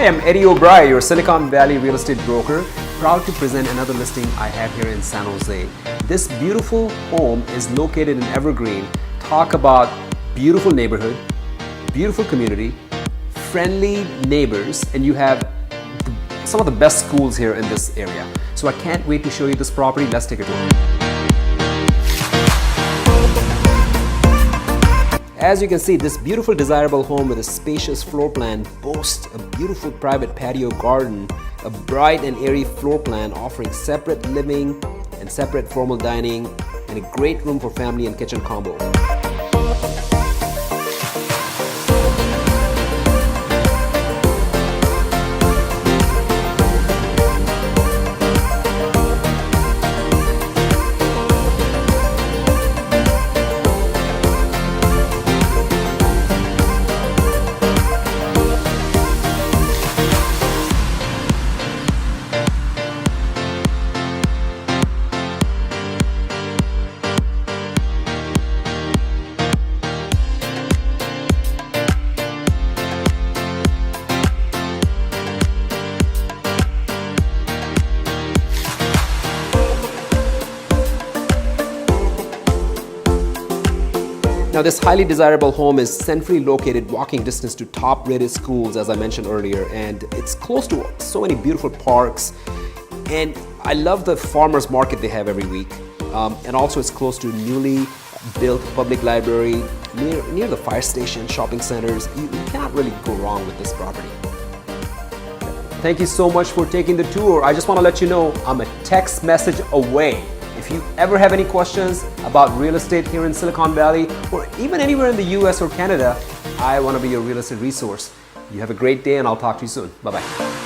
I'm Eddie Oberoi, your Silicon Valley real estate broker, proud to present another listing I have here in San Jose. This beautiful home is located in Evergreen. Talk about beautiful neighborhood, beautiful community, friendly neighbors, and you have some of the best schools here in this area. So I can't wait to show you this property. Let's take a tour. As you can see, this beautiful desirable home with a spacious floor plan boasts a beautiful private patio garden, a bright and airy floor plan offering separate living and separate formal dining, and a great room for family and kitchen combo. Now this highly desirable home is centrally located, walking distance to top-rated schools, as I mentioned earlier, and it's close to so many beautiful parks. And I love the farmers market they have every week. And also it's close to newly built public library, near the fire station, shopping centers. You cannot really go wrong with this property. Thank you so much for taking the tour. I just want to let you know I'm a text message away. If you ever have any questions about real estate here in Silicon Valley or even anywhere in the US or Canada, I want to be your real estate resource. You have a great day and I'll talk to you soon. Bye-bye.